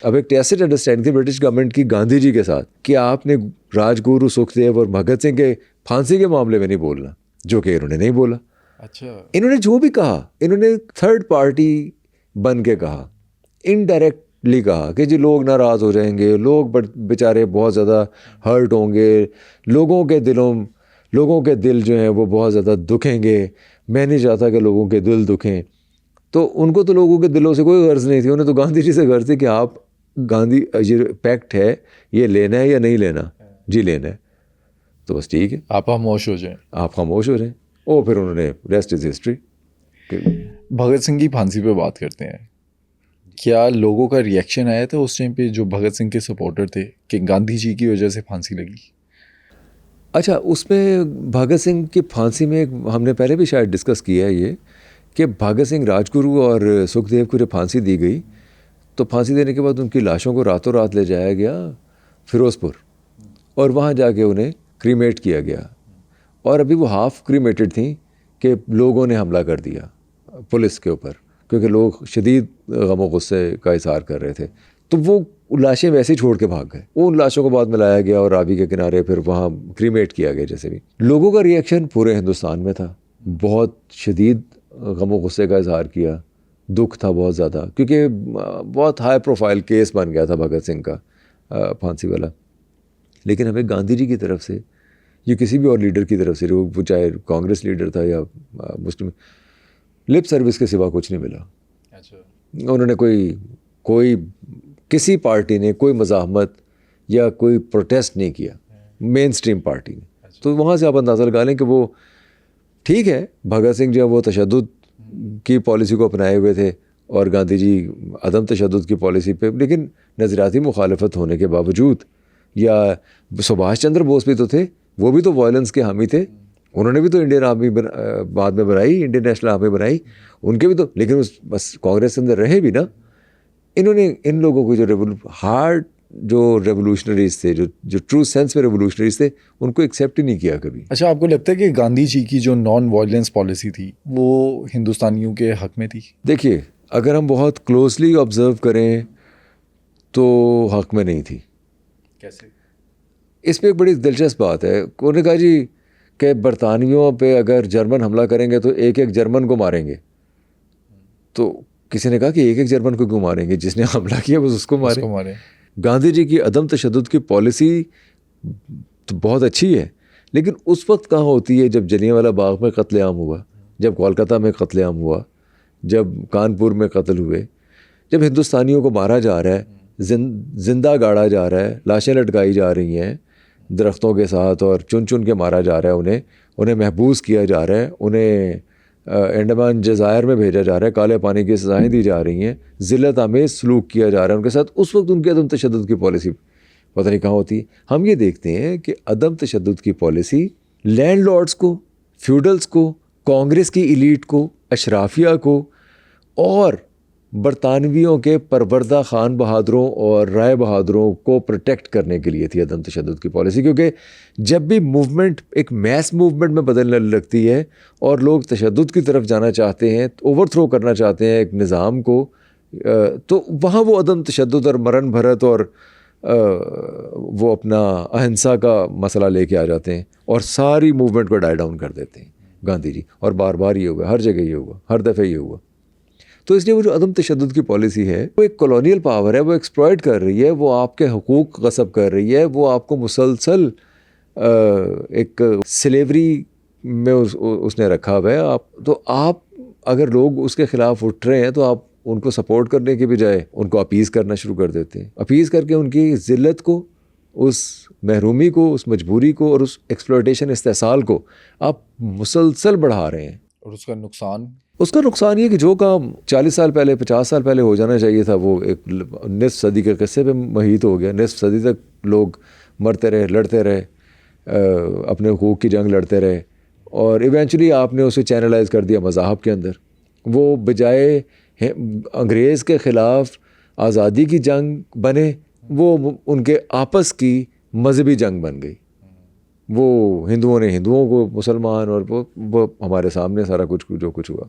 अब एक tacit understanding थी ब्रिटिश गवर्नमेंट की गांधी जी के साथ कि आपने राजगुरु सुखदेव और भगत सिंह के फांसी के मामले में नहीं बोलना, जो कि इन्होंने नहीं बोला। अच्छा, इन्होंने जो भी कहा, इन्होंने थर्ड पार्टी बन के कहा, इनडायरेक्टली कहा कि जी लोग नाराज़ हो जाएंगे, लोग बेचारे बहुत ज़्यादा हर्ट होंगे, लोगों के दिल जो हैं वो बहुत ज़्यादा दुखेंगे, मैं नहीं चाहता कि लोगों के दिल दुखें। तो उनको तो लोगों के दिलों से कोई गर्ज नहीं थी, उन्हें तो गांधी जी से गर्ज थी कि आप गांधी ये पैक्ट है, ये लेना है या नहीं लेना, जी लेना है, तो बस ठीक है, आप खामोश हो जाएं। आप खामोश हो रहे हैं। ओ फिर उन्होंने rest is history. Bhagat Singh की फांसी पे बात करते हैं। क्या लोगों का रिएक्शन आया था उस टाइम पे जो भगत सिंह के सपोर्टर थे कि गांधी जी की वजह से फांसी लगी? अच्छा, उसमें भगत सिंह की फांसी में हमने पहले भी शायद डिस्कस किया है ये कि भगत सिंह, राजगुरु और सुखदेव को जब फांसी दी गई तो फांसी देने के बाद उनकी लाशों को रातों रात ले जाया गया फिरोज़पुर और वहाँ जाके उन्हें क्रीमेट किया गया। और अभी वो हाफ क्रीमेटेड थी कि लोगों ने हमला कर दिया पुलिस के ऊपर, क्योंकि लोग शदीद गम और गुस्से का इजहार कर रहे थे, तो वो लाशें वैसे ही छोड़ के भाग गए। उन लाशों को बाद में लाया गया और रावी के किनारे फिर वहाँ क्रीमेट किया गया। जैसे भी लोगों का रिएक्शन पूरे हिंदुस्तान में था, बहुत शदीद गम और गुस्से का इजहार किया, दुख था बहुत ज़्यादा, क्योंकि बहुत हाई प्रोफाइल केस बन गया था भगत सिंह का फांसी वाला। लेकिन हमें गांधी जी की तरफ से या किसी भी और लीडर की तरफ से, वो चाहे कांग्रेस लीडर था या मुस्लिम, लिप सर्विस के सिवा कुछ नहीं मिला। अच्छा, उन्होंने कोई किसी पार्टी ने कोई मज़ाहमत या कोई प्रोटेस्ट नहीं किया, मेन स्ट्रीम पार्टी ने। तो वहाँ से आप अंदाज़ा लगा लें कि वो ठीक है, भगत सिंह जो है वो तशद्दुद की पॉलिसी को अपनाए हुए थे और गांधी जी अदम तशद्दुद की पॉलिसी पे, लेकिन नज़रियाती मुखालफत होने के बावजूद, या सुभाष चंद्र बोस भी तो थे, वो भी तो वायलेंस के हामी थे, उन्होंने भी तो इंडियन आर्मी बाद में बनाई, इंडियन नेशनल आर्मी बनाई, उनके भी तो, लेकिन उस बस कांग्रेस के अंदर रहे भी ना। इन्होंने इन लोगों को जो रेवोल्यूशनरीज थे, जो ट्रू सेंस में रेवोल्यूशनरीज थे, उनको एक्सेप्ट ही नहीं किया कभी। अच्छा, आपको लगता है कि गांधी जी की जो नॉन वायलेंस पॉलिसी थी वो हिंदुस्तानियों के हक में थी? देखिए, अगर हम बहुत क्लोजली ऑब्जर्व करें तो हक में नहीं थी। कैसे? इसमें एक बड़ी दिलचस्प बात है। उन्होंने कहा जी कि बरतानियों पे अगर जर्मन हमला करेंगे तो एक एक जर्मन को मारेंगे। तो किसी ने कहा कि एक एक जर्मन को क्यों मारेंगे, जिसने हमला किया बस उसको मारे। गांधी जी की अदम तशद्दुद की पॉलिसी तो बहुत अच्छी है, लेकिन उस वक्त कहाँ होती है जब जलियांवाला बाग में कत्लेआम हुआ, जब कोलकाता में कत्लेआम हुआ, जब कानपुर में कत्ल हुए, जब हिंदुस्तानियों को मारा जा रहा है, जिंदा गाड़ा जा रहा है, लाशें लटकाई जा रही हैं दरख्तों के साथ और चुन चुन के मारा जा रहा है, उन्हें महबूस किया जा रहा है, उन्हें अंडमान जज़ायर में भेजा जा रहा है, काले पानी की सज़ाएँ दी जा रही हैं, ज़िल्लत आमेज़ सलूक किया जा रहा है उनके साथ। उस वक्त उनकी अदम तशद्दुद की पॉलिसी पता नहीं कहाँ होती। हम ये देखते हैं कि अदम तशद्दुद की पॉलिसी लैंडलॉर्ड्स को, फ्यूडल्स को, कांग्रेस की इलीट को, अशराफिया को और बरतानवियों के परवरदा खान बहादुरों और राय बहादुरों को प्रोटेक्ट करने के लिए थी अदम तशद्दुद की पॉलिसी। क्योंकि जब भी मूवमेंट एक मैस मूवमेंट में बदलने लगती है और लोग तशद्दुद की तरफ जाना चाहते हैं, ओवरथ्रो करना चाहते हैं एक निज़ाम को, तो वहाँ वो अदम तशद्दुद और मरण भरत और वो अपना अहिंसा का मसला लेके आ जाते हैं और सारी मूवमेंट को डाई डाउन कर देते हैं गांधी जी। और बार बार ये हुआ, हर जगह ये हुआ, हर दफ़े ये हुआ। तो इसलिए वो जो अदम तशद्दुद की पॉलिसी है, वो एक कॉलोनियल पावर है, वो एक्सप्लॉइट कर रही है, वो आपके हुकूक गसब कर रही है, वो आपको मुसलसल एक स्लेवरी में उसने रखा हुआ है। आप अगर लोग उसके ख़िलाफ़ उठ रहे हैं तो आप उनको सपोर्ट करने के बजाय उनको अपीज़ करना शुरू कर देते हैं, अपीज़ करके उनकी ज़िल्लत को, उस महरूमी को, उस मजबूरी को और उस एक्सप्लॉयटेशन, इस्तेसाल को आप मुसलसल बढ़ा रहे हैं। और उसका नुकसान ये कि जो काम 40 साल पहले, 50 साल पहले हो जाना चाहिए था, वो एक निस्फ सदी के किस्से पे महित हो गया। निस्फ सदी तक लोग मरते रहे, लड़ते रहे, अपने हुकूक की जंग लड़ते रहे और इवेंचुअली आपने उसे चैनलाइज कर दिया मज़ाहब के अंदर। वो बजाय अंग्रेज़ के ख़िलाफ़ आज़ादी की जंग बने, वो उनके आपस की मजहबी जंग बन गई। वो हिंदुओं ने हिंदुओं को मुसलमान, और वो हमारे सामने सारा कुछ जो कुछ हुआ।